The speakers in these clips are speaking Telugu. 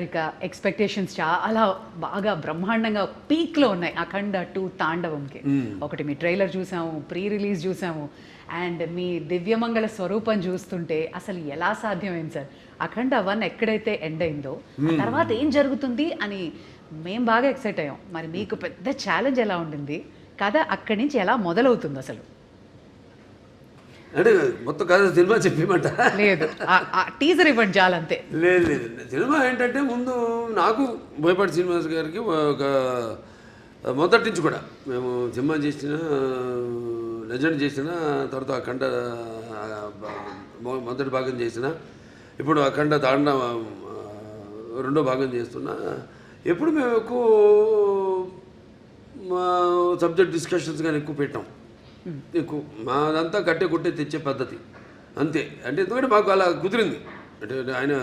ఇక ఎక్స్‌పెక్టేషన్స్ చాలా బాగా బ్రహ్మాండంగా పీక్‌లో ఉన్నాయి 'అఖండ 2' తాండవంకి. ఒకటి మీ ట్రైలర్ చూసాము, ప్రీ రిలీజ్ చూసాము. అండ్ మీ దివ్యమంగళ స్వరూపం చూస్తుంటే అసలు ఎలా సాధ్యమైంది సార్? 'అఖండ 1' ఎక్కడైతే ఎండ్ అయిందో ఆ తర్వాత ఏం జరుగుతుంది అని మేము బాగా ఎక్సైట్ అయ్యాం. మరి మీకు పెద్ద ఛాలెంజ్ ఎలా ఉండింది? కథ అక్కడి నుంచి ఎలా మొదలవుతుంది అసలు? అంటే మొత్తం కథ సినిమా చెప్పేమంట లేదు, టీజర్ ఇవ్వండి చాలంతే. లేదు లేదు సినిమా ఏంటంటే ముందు నాకు బోయపాటి శ్రీనివాస్ గారికి ఒక మొదటి నుంచి కూడా మేము సినిమా చేసిన లెజెండ్ చేసిన తర్వాత అఖండ మొదటి భాగం చేసిన ఇప్పుడు అఖండ తాండ రెండో భాగం చేస్తున్నా. ఎప్పుడు మేము ఎక్కువ సబ్జెక్ట్ డిస్కషన్స్ కానీ ఎక్కువ పెట్టాం. ఎక్కువ మాదంతా కట్టే కొట్టే తెచ్చే పద్ధతి అంతే. అంటే ఎందుకంటే మాకు అలా కుదిరింది. అంటే ఆయన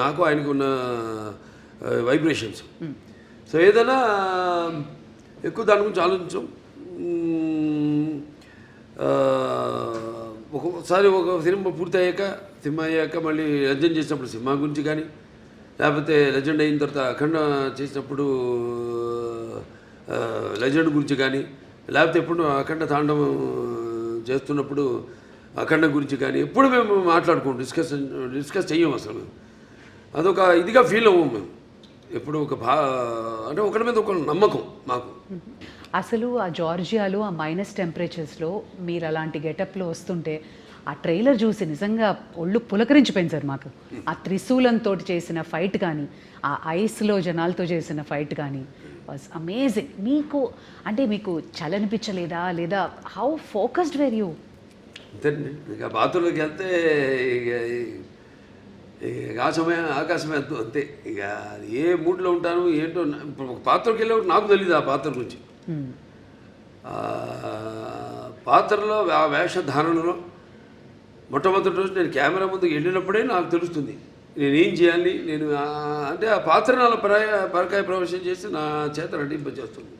నాకు ఆయనకు ఉన్న వైబ్రేషన్స్. సో ఏదైనా ఎక్కువ దాని గురించి ఆలోచించాం. ఒక్కొక్కసారి ఒక సినిమా పూర్తి అయ్యాక మళ్ళీ లెజెండ్ చేసినప్పుడు సినిమా గురించి కానీ, లేకపోతే లెజెండ్ అయిన తర్వాత అఖండ చేసినప్పుడు లెజెండ్ గురించి కానీ, లేకపోతే ఎప్పుడు అఖండ తాండవం చేస్తున్నప్పుడు అఖండ గురించి కానీ ఎప్పుడు మేము మాట్లాడుకోం, డిస్కస్ చెయ్యం అసలు. అదొక ఇదిగా ఫీల్ అవ్వం మేము ఎప్పుడు. అంటే ఒకరి మీద ఒక నమ్మకం మాకు. అసలు ఆ జార్జియాలో ఆ మైనస్ టెంపరేచర్స్లో మీరు అలాంటి గెటప్లో వస్తుంటే ఆ ట్రైలర్ చూసి నిజంగా ఒళ్ళు పులకరించిపోయింది సార్ మాకు. ఆ త్రిశూలంతో చేసిన ఫైట్ కానీ, ఆ ఐస్లో జనాలతో చేసిన ఫైట్ కానీ వాజ్ అమేజింగ్. మీకు చలనిపించలేదా, లేదా హౌ ఫోకస్డ్ వేర్ యూ? అంతేనండి. ఇక బాత్రూంలోకి వెళ్తే ఇక ఆకాశమే అంతే. ఇక ఏ మూడ్లో ఉంటాను ఏంటో. ఇప్పుడు ఒక పాత్రకి వెళ్ళేవాడు నాకు తెలియదు ఆ పాత్ర గురించి. పాత్రలో ఆ వేషధారణలో మొట్టమొదటి రోజు నేను కెమెరా ముందుకు వెళ్ళినప్పుడే నాకు తెలుస్తుంది నేనేం చేయాలి. నేను అంటే ఆ పాత్ర నాలో పరకాయ ప్రవేశం చేసి నా చేత నటింపజేస్తుంది.